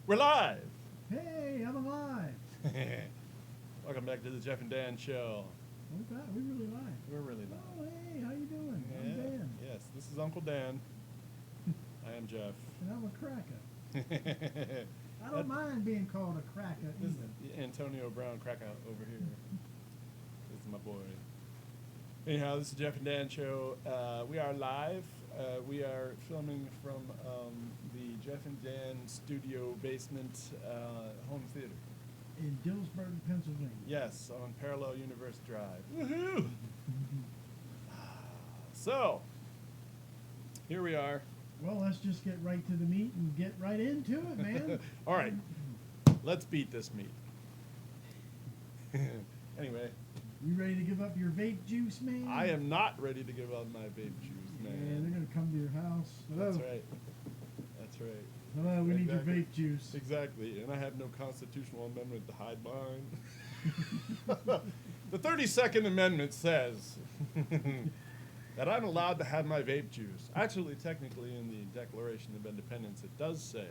We're live. Hey, I'm alive. Welcome back to the Jeff and Dan Show. We're back. We're really live. We're really live. Oh, hey, how you doing? I'm Yeah. Dan. Yes, this is Uncle Dan. I am Jeff. And I'm a cracker. I don't mind being called a cracker This either. is Antonio Brown Krakow over here. This is my boy. Anyhow, this is Jeff and Dan Show. We are live. We are filming from the Jeff and Dan studio basement home theater. In Dillsburg, Pennsylvania. Yes, on Parallel Universe Drive. Woohoo! So, here we are. Well, let's just get right to the meat and get right into it, man. All right, let's beat this meat. Anyway, You ready to give up your vape juice, man? I am not ready to give up my vape juice, Yeah, man. they're going to come to your house. Hello. That's right. That's right. Hello, we need your Exactly. vape juice. Exactly, and I have no constitutional amendment to hide mine. The 32nd Amendment says that I'm allowed to have my vape juice. Actually, technically, in the Declaration of Independence, it does say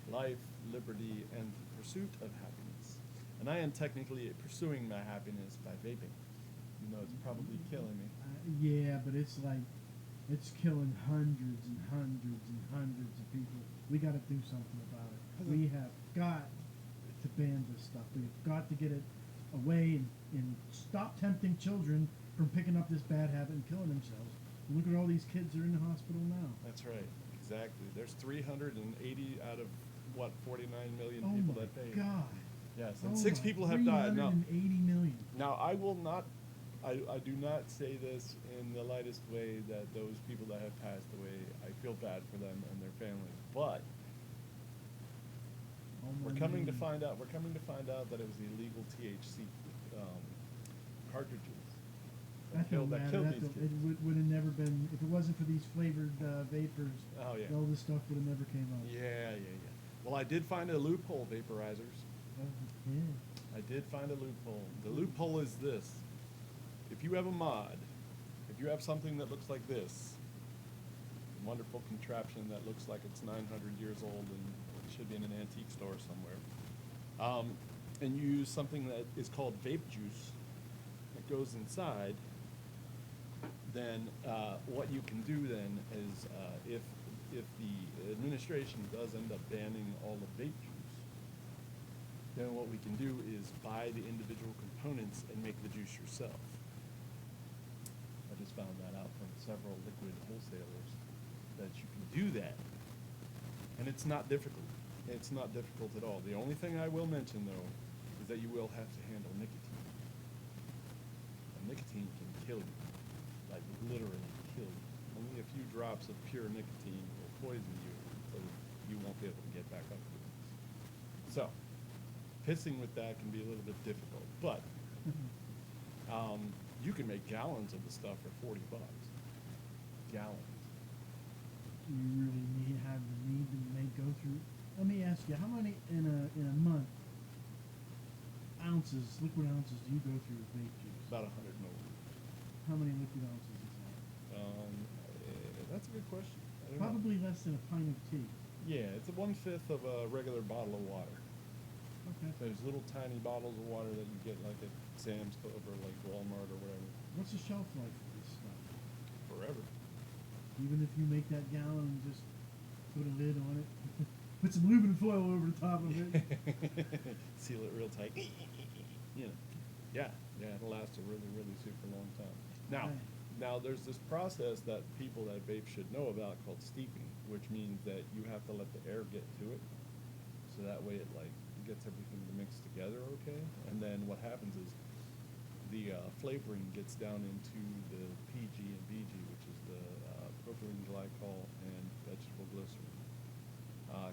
life, liberty, and the pursuit of happiness. And I am technically pursuing my happiness by vaping. You know, it's probably killing me. Yeah, but it's like, it's killing hundreds and hundreds and hundreds of people. We got to do something about it. We have got to ban this stuff. We've got to get it away and stop tempting children from picking up this bad habit and killing themselves. Look at all these kids that are in the hospital now. That's right, exactly. There's 380 out of, what, 49 million Oh people my that vape. God. Yes, and 6 people have died. Now, 380 million. now I will not, I do not say this in the lightest way that those people that have passed away, I feel bad for them and their families. But Oh we're my coming to God. find out. We're coming to find out that it was illegal THC cartridges That don't that matter. killed That these don't- kids. It would have never been, if it wasn't for these flavored vapors, Oh yeah. all this stuff would have never came out. Yeah. Well, I did find a loophole, vaporizers. Oh, yeah. I did find a loophole. The loophole is this: if you have a mod, if you have something that looks like this, a wonderful contraption that looks like it's 900 years old and should be in an antique store somewhere, and you use something that is called vape juice that goes inside, then what you can do then is if the administration does end up banning all of vape juice, then what we can do is buy the individual components and make the juice yourself. I just found that out from several liquid wholesalers that you can do that. And it's not difficult. It's not difficult at all. The only thing I will mention, though, is that you will have to handle nicotine. And nicotine can kill you, like literally kill you. Only a few drops of pure nicotine will poison you, so you won't be able to get back up to it. So, pissing with that can be a little bit difficult, but you can make gallons of the stuff for $40. Gallons. You really have the need to go through. Let me ask you, how many in a month liquid ounces do you go through with vape juice? About 100 milliliters. How many liquid ounces is that? That's a good question. I don't know. Probably less than a pint of tea. Yeah, it's a 1/5 of a regular bottle of water. Okay. There's little tiny bottles of water that you get like at Sam's Club or like Walmart or whatever. What's the shelf life of this stuff? Forever. Even if you make that gallon and just put a lid on it, put some aluminum foil over the top of it. Seal it real tight. You know. Yeah, it'll last a really, really super long time. Now there's this process that people that vape should know about called steeping, which means that you have to let the air get to it, so that way it like gets everything to mix together okay. And then what happens is the flavoring gets down into the PG and BG, which is the propylene glycol and vegetable glycerin.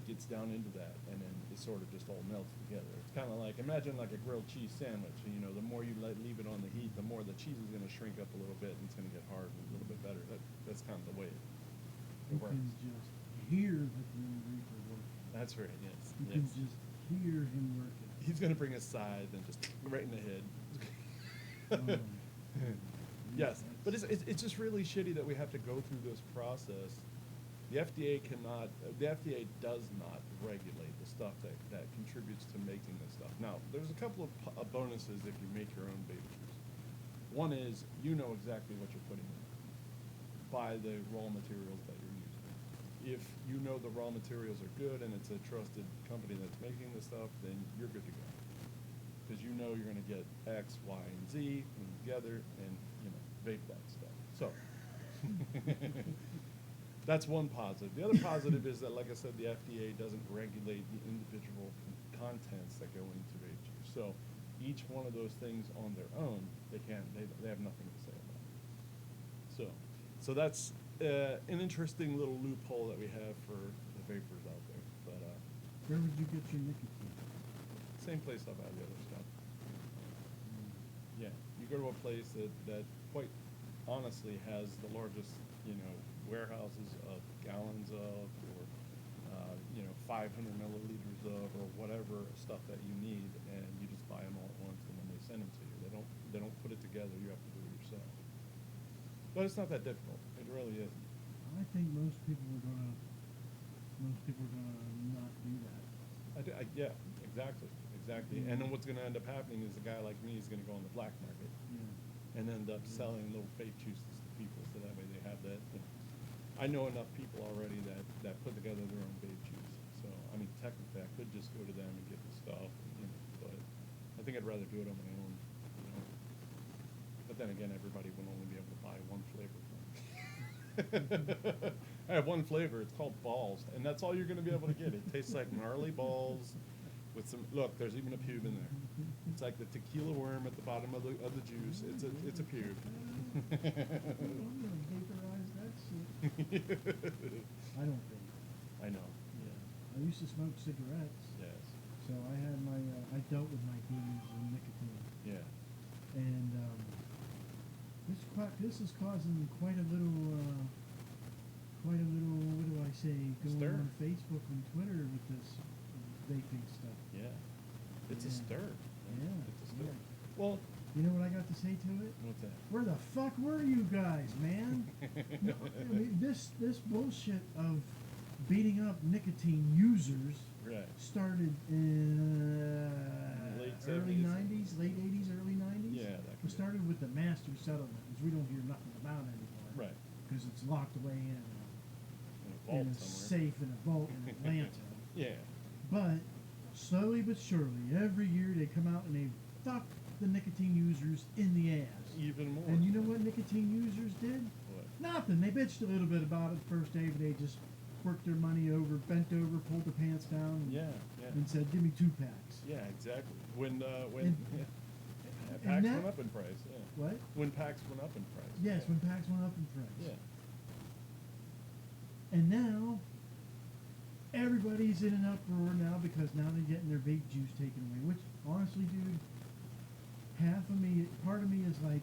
Gets down into that, and then it sort of just all melts together. It's kind of like, imagine like a grilled cheese sandwich. You know, the more you leave it on the heat, the more the cheese is going to shrink up a little bit, and it's going to get hard and a little bit better. That's kind of the way You it works. can just hear the Grim Reaper working. That's right, yes. You can just hear him working. He's going to bring a scythe and just right in the head. Yes, but it's just really shitty that we have to go through this process The FDA cannot, the FDA does not regulate the stuff that contributes to making this stuff. Now, there's a couple of bonuses if you make your own vape juice. One is you know exactly what you're putting in by the raw materials that you're using. If you know the raw materials are good and it's a trusted company that's making the stuff, then you're good to go. Because you know you're going to get X, Y, and Z together and, vape that stuff. So, that's one positive. The other positive is that, like I said, the FDA doesn't regulate the individual contents that go into vape juice. So, each one of those things on their own, they have nothing to say about it. So that's an interesting little loophole that we have for the vapors out there. But where would you get your nicotine? same place I've had the other stuff. Yeah, you go to a place that quite honestly has the largest, warehouses of gallons of, or 500 milliliters of, or whatever stuff that you need, and you just buy them all at once, and then they send them to you. They don't put it together. You have to do it yourself. But it's not that difficult. It really isn't. I think most people are gonna not do that. Yeah, exactly. Mm-hmm. And then what's going to end up happening is a guy like me is going to go on the black market and end up selling little fake juices to people, so that way they have that. I know enough people already that put together their own vape juice. So, I mean, technically I could just go to them and get the stuff, but I think I'd rather do it on my own. But then again, everybody will only be able to buy one flavor from me. I have one flavor. It's called balls, and that's all you're going to be able to get. It tastes like gnarly balls with some. Look, there's even a pube in there. It's like the tequila worm at the bottom of the juice. It's a pube. I'm gonna vaporize that shit. I don't vape. I know. Yeah. I used to smoke cigarettes. Yes. So I had I dealt with my demons and nicotine. Yeah. And this is causing quite a little, what do I say, going Stir. on Facebook and Twitter with this vaping stuff. Yeah. It's a Yeah. stir. Yeah. It's a stir. Yeah. Well, You know what I got to say to it? what's that? Where the fuck were you guys, man? No, I mean, this bullshit of beating up nicotine users Right. started in Late early 70s. 90s, late 80s, early 90s. Yeah, that could It be. started with the master settlement, which we don't hear nothing about anymore. Right. Because it's locked away In a in vault a somewhere. safe in a vault in Atlanta. Yeah. But slowly but surely, every year they come out and they fuck the nicotine users in the ass. Even more. And you know what nicotine users did? What? Nothing. They bitched a little bit about it the first day, but they just worked their money over, bent over, pulled their pants down, and, Yeah. and said, "Give me 2 packs." Yeah, exactly. When And- packs that- went up in price. Yeah. What? When packs went up in price. Yes, yeah. when packs went up in price. Yeah. And now everybody's in an uproar now because now they're getting their vape juice taken away. Which, honestly, dude, part of me is like,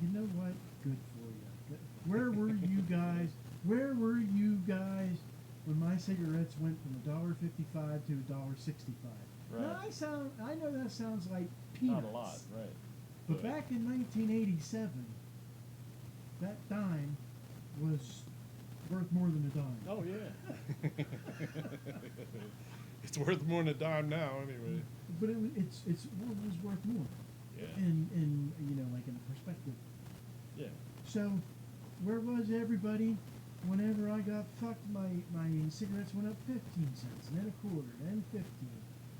you know what? Good for you. Where were you guys? Where were you guys when my cigarettes went from $1.55 to $1.65? Right. Now I know that sounds like peanuts. Not a lot, right? But back in 1987, that dime was worth more than a dime. Oh yeah. It's worth more than a dime now, anyway. But it was worth more. Yeah. In like in perspective. Yeah. So, where was everybody whenever I got fucked? My cigarettes went up 15 cents, and then a quarter, then 15,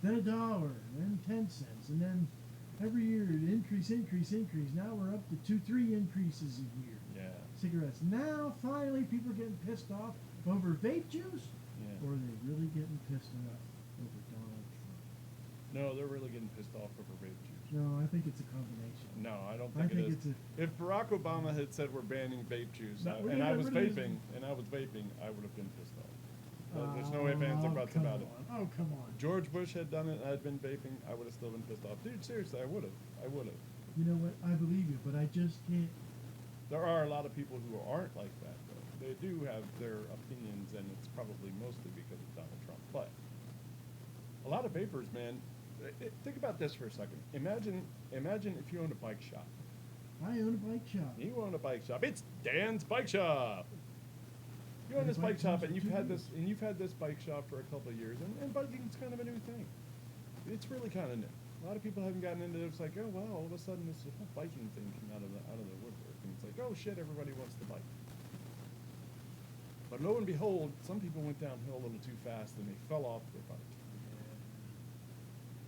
then $1, then 10 cents, and then every year it increase. Now we're up to 2-3 increases a year. Yeah. Cigarettes. Now finally people are getting pissed off over vape juice, Yeah. or are they really getting pissed off over Donald Trump? No, they're really getting pissed off over vape juice. No, I think it's a combination. No, I don't I think it think is. If Barack Obama had said we're banning vape juice, No, and I was what is- vaping, I would have been pissed off. There's no ifs, ands, or buts come about it. on. Oh, come on. George Bush had done it, and I'd been vaping, I would have still been pissed off. Dude, seriously, I would have. You know what? I believe you, but I just can't. There are a lot of people who aren't like that, though. They do have their opinions, and it's probably mostly because of Donald Trump. But a lot of vapors, man, think about this for a second. Imagine if you owned a bike shop. I own a bike shop. You own a bike shop. It's Dan's Bike Shop. You own this Everybody bike shop, comes and for you've 2 had years. this bike shop for a couple of years, and biking's kind of a new thing. It's really kind of new. A lot of people haven't gotten into it. It's like, oh wow, all of a sudden this whole biking thing came out of the woodwork, and it's like, oh shit, everybody wants to bike. But lo and behold, some people went downhill a little too fast and they fell off their bike.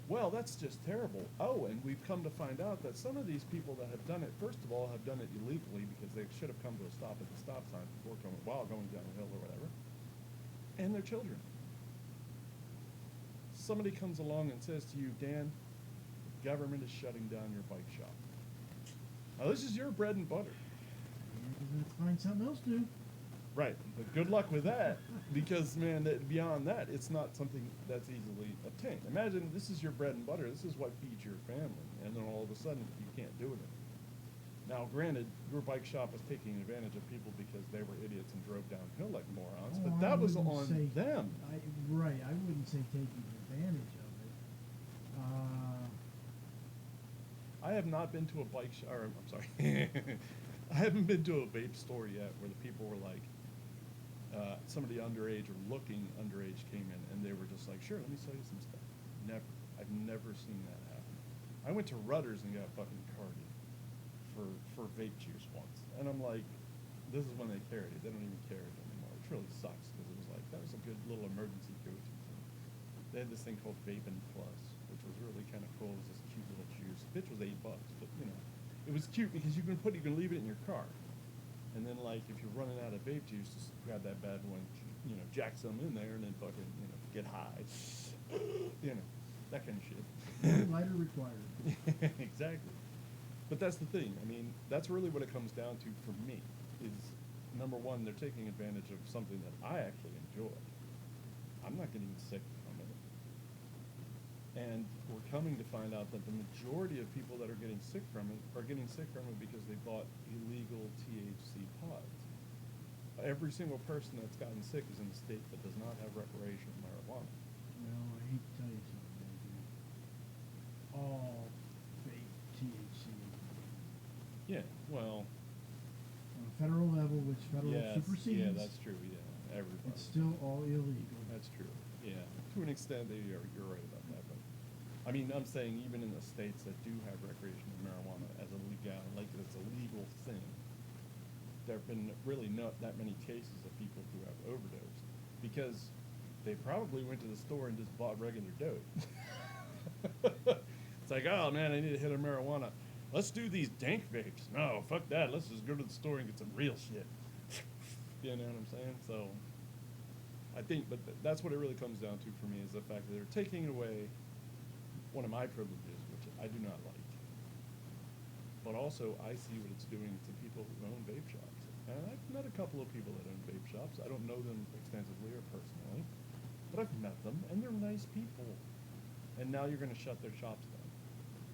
Well, that's just terrible. Oh, and we've come to find out that some of these people that have done it, first of all, have done it illegally because they should have come to a stop at the stop sign before while going down the hill or whatever. And their children. Somebody comes along and says to you, Dan, the government is shutting down your bike shop. Now, this is your bread and butter. Yeah, 'cause we have to find something else to do. Right, but good luck with that, because man, beyond that, it's not something that's easily obtained. Imagine this is your bread and butter. This is what feeds your family, and then all of a sudden you can't do it anymore. Now, granted, your bike shop was taking advantage of people because they were idiots and drove downhill like morons, Oh, but I that was wouldn't on say- them. Right, I wouldn't say taking advantage of it. I have not been to a bike shop, or I'm sorry, I haven't been to a vape store yet where the people were like, somebody underage or looking underage came in and they were just like, sure, let me sell you some stuff. Never. I've never seen that happen. I went to Rutter's and got fucking carded for vape juice once. And I'm like, this is when they carried it. They don't even carry it anymore, which really sucks because it was like, that was a good little emergency go-to thing. They had this thing called Vaping Plus, which was really kind of cool. It was this cute little juice. The bitch was $8, but you know, it was cute because you can leave it in your car. And then, like, if you're running out of vape juice, just grab that bad one, you know, jack some in there, and then fucking, you know, get high. You know, that kind of shit. No lighter required. Exactly. But that's the thing. I mean, that's really what it comes down to for me, is, number one, they're taking advantage of something that I actually enjoy. I'm not getting sick from it. And we're coming to find out that the majority of people that are getting sick from it are getting sick from it because they bought illegal THC pods. Every single person that's gotten sick is in a state that does not have recreational marijuana. Well, I hate to tell you something, Andrew. All fake THC. Yeah, well, On a federal level, which federal yes, supersedes, yeah, that's true, yeah, everybody. it's still all illegal. That's true, yeah. To an extent, you're right about that, but, I mean, I'm saying even in the states that do have recreational marijuana as a legal, like it's a legal thing, there have been really not that many cases of people who have overdosed, because they probably went to the store and just bought regular dope. It's like, oh man, I need a hit of marijuana. Let's do these dank vapes. No, fuck that. Let's just go to the store and get some real shit. You know what I'm saying? So, I think, but that's what it really comes down to for me, is the fact that they're taking away one of my privileges, which I do not like. But also, I see what it's doing to people who own vape shops. And I've met a couple of people that own vape shops. I don't know them extensively or personally, but I've met them, and they're nice people. And now you're going to shut their shops down.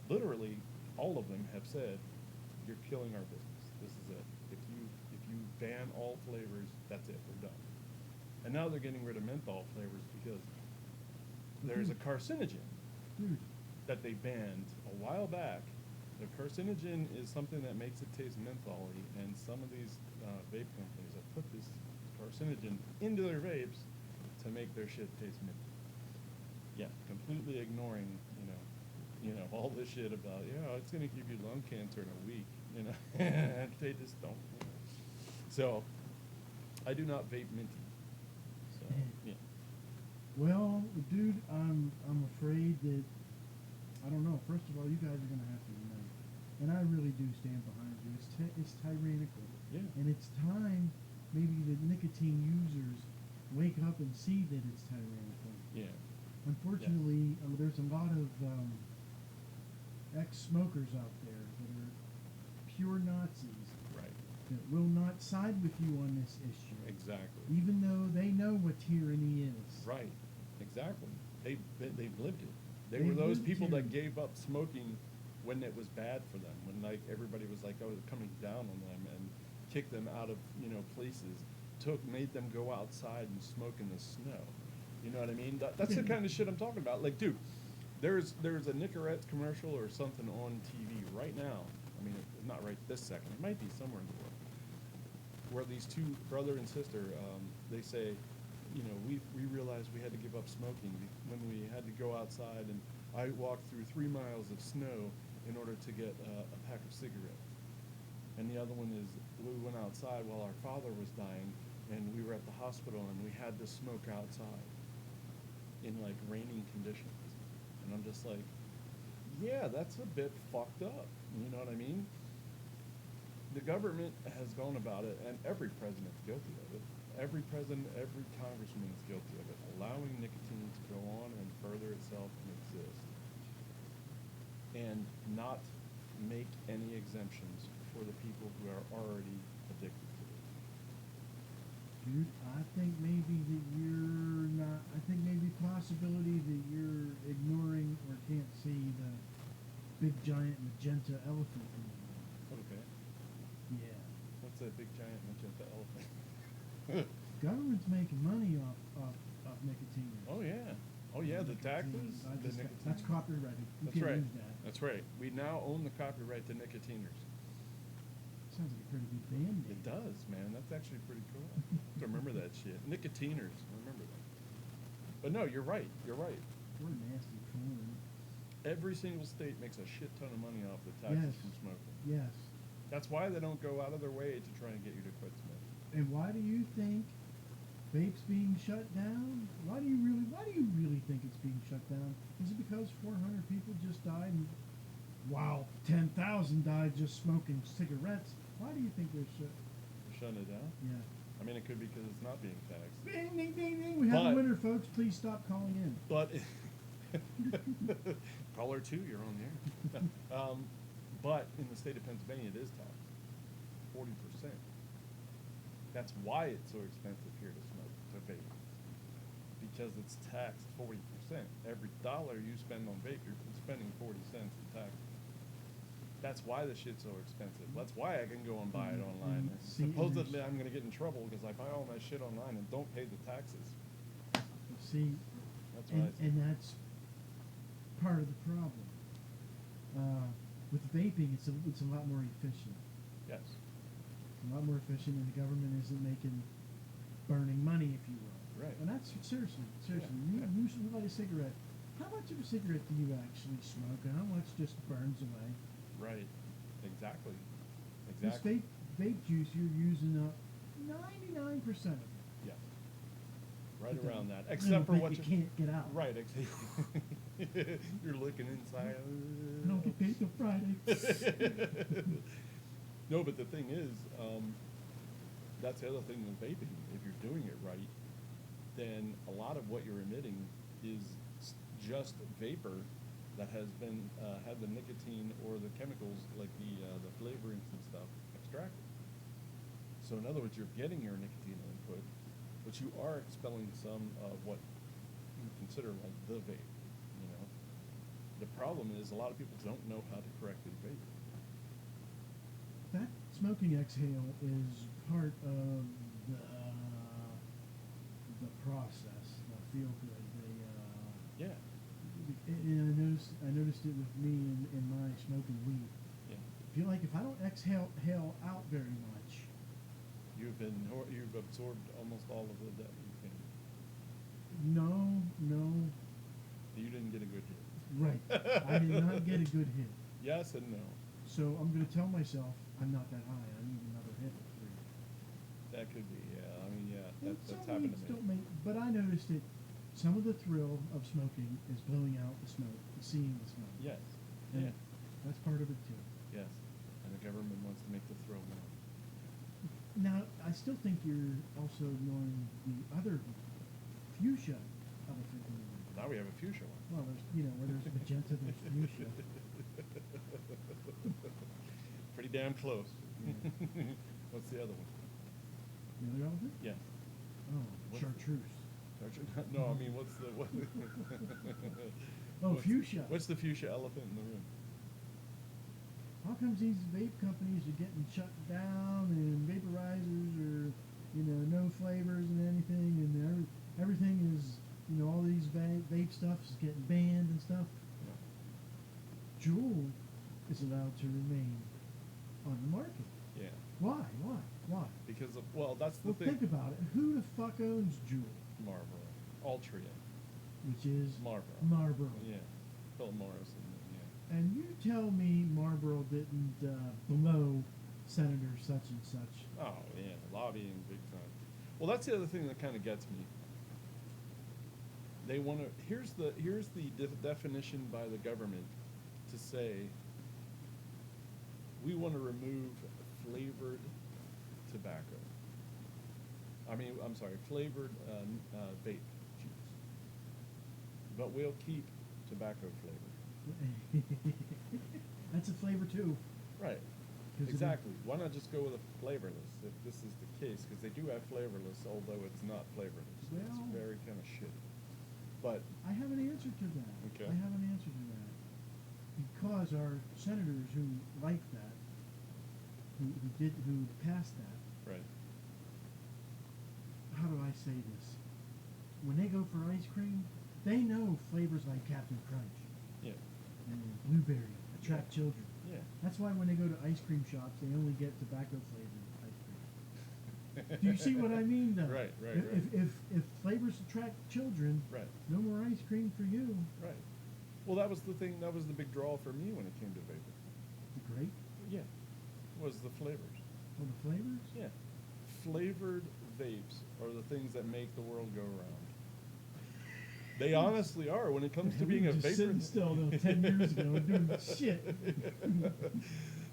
Literally, all of them have said, you're killing our business. This is it. If you ban all flavors, that's it. We're done. And now they're getting rid of menthol flavors because there's a carcinogen Dude, that they banned a while back. The carcinogen is something that makes it taste menthol-y, and some of these vape companies have put this carcinogen into their vapes to make their shit taste minty. Yeah, completely ignoring, all this shit about, it's gonna give you lung cancer in a week, and they just don't. So, I do not vape minty. So, yeah. well, dude, I'm afraid that, I don't know. First of all, you guys are gonna have to unite, and I really do stand behind you. It's tyrannical, Yeah. and it's time maybe the nicotine users wake up and see that it's tyrannical. Yeah. Unfortunately, there's a lot of ex-smokers out there that are pure Nazis Right. that will not side with you on this issue, Exactly. even though they know what tyranny is. Right. Exactly. They've lived it. They They've were those lived people that tyranny. gave up smoking when it was bad for them, when like everybody was like, coming down on them and kicked them out of, places, made them go outside and smoke in the snow. You know what I mean? That's the kind of shit I'm talking about. Like, dude, there's a Nicorette commercial or something on TV right now. I mean, not right this second. It might be somewhere in the world. where these two brother and sister, they say, you know, we realized we had to give up smoking when we had to go outside, and I walked through 3 miles of snow in order to get a pack of cigarettes. And the other one is we went outside while our father was dying, and we were at the hospital, and we had to smoke outside in like raining conditions. And I'm just like, yeah, that's a bit fucked up. You know what I mean? The government has gone about it, and every president's guilty of it. Every president, every congressman is guilty of it, allowing nicotine to go on and further itself and exist, and not make any exemptions for the people who are already addicted to it. Dude, I think maybe that you're not. I think maybe possibility that you're ignoring or can't see the big giant magenta elephant in the room. Okay. Yeah. What's that big giant magenta elephant? Government's making money off nicotine. Oh yeah. Oh yeah, the taxes. The nicotine. That's copyrighted. You That's can't right. use that. That's right. We now own the copyright to nicotiners. Sounds like a pretty good band name. It does, man. That's actually pretty cool. To remember that shit. Nicotiners. Remember that. But no, you're right. You're right. We're nasty corn. Every single state makes a shit ton of money off the taxes Yes. from smoking. Yes. That's why they don't go out of their way to try and get you to quit smoking. And why do you think vapes being shut down? Why do you really think it's being shut down? Is it because 400 people just died and wow, 10,000 died just smoking cigarettes? Why do you think they're Shutting it down? Yeah. I mean, it could be because it's not being taxed. Ding, ding, ding, ding. We have a But- winner, folks. Please stop calling in. But caller 2, you're on the air. But in the state of Pennsylvania, it is taxed 40%. That's why it's so expensive here to smoke, to vape, because it's taxed 40%. Every dollar you spend on vape, you're spending 40 cents in tax. That's why the shit's so expensive. That's why I can go and buy it online. See, and Supposedly, there's- I'm going to get in trouble because I buy all my shit online and don't pay the taxes. See, That's what I say. and that's part of the problem. With vaping, it's a lot more efficient. Yes. A lot more efficient, and the government isn't making burning money, if you will. Right. And that's seriously. Yeah, You, yeah. you light a cigarette. How much of a cigarette do you actually smoke, and how much just burns away? Right. Exactly. This Exactly. vape juice, you're using up 99% of it. Yes. Right But the around that. little Except for bit what you can't get out. Right. You're looking inside. I don't get paid till Friday. No, but the thing is, that's the other thing with vaping. If you're doing it right, then a lot of what you're emitting is just vapor that has been had the nicotine or the chemicals like the flavorings and stuff extracted. So in other words, you're getting your nicotine input, but you are expelling some of what you consider like the vape. You know, the problem is a lot of people don't know how to correctly vape. That smoking exhale is part of the process, the feel good. Yeah. And I noticed it with me in my smoking weed. Yeah. Feel like if I don't exhale out very much, You've absorbed almost all of it that you can. no, You didn't get a good hit. right. I did not get a good hit. Yes and no. So I'm going to tell myself I'm not that high. I need another hit or three. That could be. Yeah. I mean, yeah. And That's some happened weeds to don't me. make, but I noticed that some of the thrill of smoking is blowing out the smoke, seeing the smoke. Yes. And Yeah. that's part of it too. Yes. And the government wants to make the thrill more. Now, I still think you're also ignoring the other fuchsia elephant in the room. Now we have a fuchsia one. Well, there's, where there's magenta, there's fuchsia. Pretty damn close. Yeah. What's the other one? The other elephant? Yeah. Oh, What's- chartreuse. No, I mean, what's the what? Oh, fuchsia. What's the fuchsia elephant in the room? How comes these vape companies are getting shut down and vaporizers are, no flavors and anything, and everything is, all these vape stuff is getting banned and stuff? Juul is allowed to remain on the market. Yeah. Why? Why? Why? Because of, well, that's the Well, thing. think about it. Who the fuck owns Juul? Marlboro, Altria, Which is Marlboro. Marlboro. Yeah, Philip Morris, and And you tell me Marlboro didn't blow Senator such and such. oh yeah, lobbying big time. Well, that's the other thing that kind of gets me. They want to. Here's the definition by the government to say we want to remove flavored tobacco. I mean, I'm sorry, flavored vape juice, but we'll keep tobacco flavor. That's a flavor too. Right. 'Cause Exactly. Why not just go with a flavorless if this is the case? Because they do have flavorless, although it's not flavorless. It's Well- very kind of shitty. But I have an answer to that. Okay. I have an answer to that. Because our senators who like that, who passed that, right, how do I say this? When they go for ice cream, they know flavors like Captain Crunch yeah, and blueberry attract children. yeah. That's why when they go to ice cream shops, they only get tobacco flavored ice cream. Do you see what I mean, though? Right, right, If, right. if flavors attract children, Right. no more ice cream for you. Right. Well, that was the thing. That was the big draw for me when it came to vaping. The grape Yeah, was the flavors. or the flavors? Yeah, flavored vapes are the things that make the world go around. They honestly are when it comes to being a Just vapor. sitting still, though, 10 years ago, doing shit. Then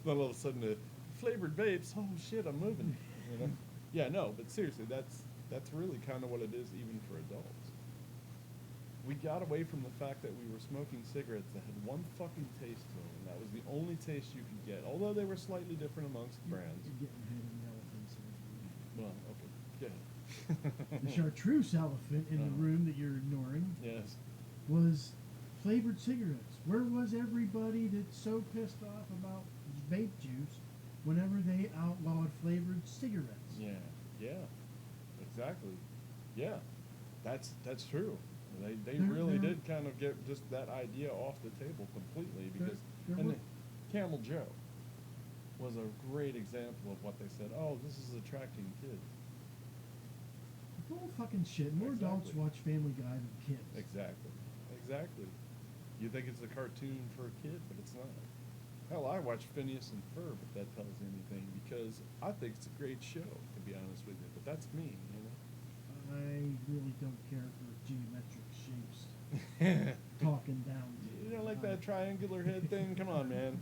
all of a sudden, flavored vapes. Oh shit, I'm moving. You know? Yeah, no, but seriously, that's really kind of what it is, even for adults. We got away from the fact that we were smoking cigarettes that had one fucking taste to them, and that was the only taste you could get. Although they were slightly different amongst brands. You're getting ahead of the elephants here. Well, okay, go ahead. The chartreuse elephant in the Oh. room that you're ignoring Yes. was flavored cigarettes. Where was everybody that's so pissed off about vape juice whenever they outlawed flavored cigarettes? Yeah. Yeah. Exactly. Yeah. That's true. They There- really there- did kind of get just that idea off the table completely because there and were- the Camel Joe was a great example of what they said. Oh, this is attracting kids. Bull fucking shit. More adults Exactly. watch Family Guy than kids. Exactly. Exactly. You think it's a cartoon for a kid, but it's not. Hell, I watch Phineas and Ferb, if that tells you anything, because I think it's a great show, to be honest with you. But that's me, you know. I really don't care for geometric shapes You talking down. don't like that triangular head thing? Come on, man.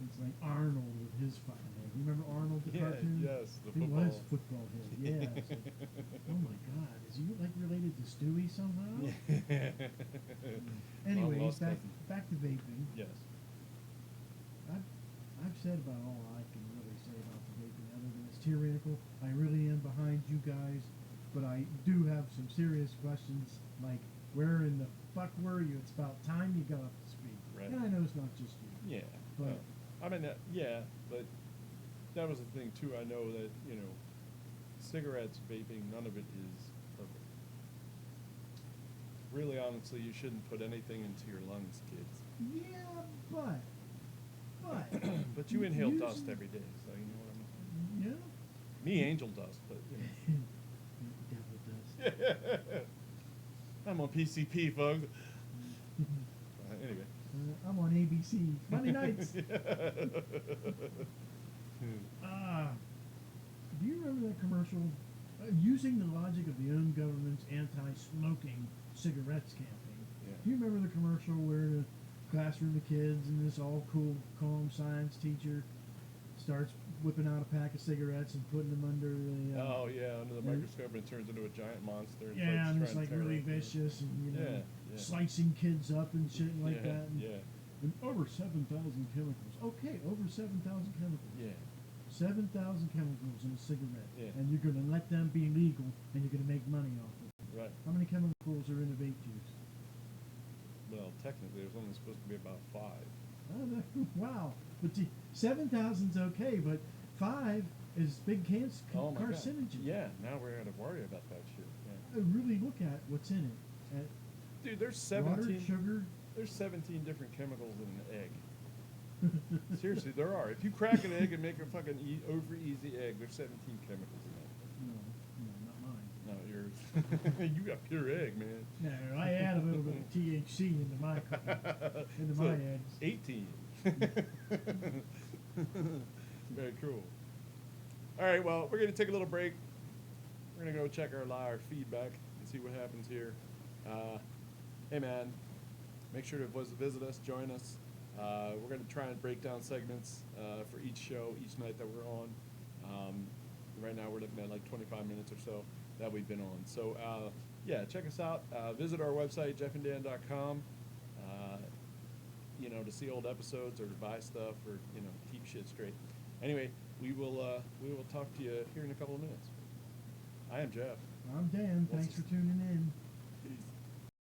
It's like Arnold with his fucking head. You remember Arnold the Yeah, cartoon? yes, the He was football. football head. Yeah. It's like, oh my God, is he like related to Stewie somehow? Anyways, Long-lost back cousin. back to vaping. Yes. I've said about all I can really say about the vaping, other than it's tyrannical. I really am behind you guys, but I do have some serious questions, like where in the fuck were you? It's about time you got up to speed. Right. And I know it's not just you. Yeah. But- I mean, yeah, but that was the thing too. I know that, you know, cigarettes, vaping, none of it is perfect. Really, honestly, you shouldn't put anything into your lungs, kids. Yeah, but But you inhale using- dust every day, so you know what I mean. Yeah. Me, angel dust, but you Devil does. know. I'm on PCP, folks. Anyway. I'm on ABC Monday nights. Do you remember that commercial? Using the logic of the own government's anti-smoking cigarettes campaign. Yeah. Do you remember the commercial where the classroom of kids and this all cool, calm science teacher starts whipping out a pack of cigarettes and putting them under the Oh yeah, under the and- microscope and it turns into a giant monster. And yeah, starts and it's trying like to tear really it through. vicious and you know Yeah, yeah. slicing kids up and shit like Yeah, that. And, yeah. and over 7,000 chemicals. Okay, over 7,000 chemicals. Yeah. 7,000 chemicals in a cigarette, Yeah. and you're going to let them be legal, and you're going to make money off of it. Right. How many chemicals are in a vape juice? Well, technically, there's only supposed to be about 5. Oh, wow. But 7,000's okay, but 5 is big Oh my God. carcinogen. Yeah. Now we're gonna worry about that shit. Yeah. Really look at what's in it. Dude, there's Water, 17. sugar. There's 17 different chemicals in an egg. Seriously, there are. If you crack an egg and make a fucking over easy egg, there's 17 chemicals in it. No, not mine. Not yours. You got pure egg, man. No, I add a little bit of THC into my into So, my eggs. 18. Very cool. All right, well, we're going to take a little break. We're going to go check our feedback and see what happens here. Hey, man, make sure to visit us, join us. We're going to try and break down segments for each show, each night that we're on. Right now, we're looking at like 25 minutes or so that we've been on. So, yeah, check us out. Visit our website, jeffanddan.com, to see old episodes or to buy stuff or, keep shit straight. Anyway, we will talk to you here in a couple of minutes. I am Jeff. I'm Dan. Thanks for tuning in.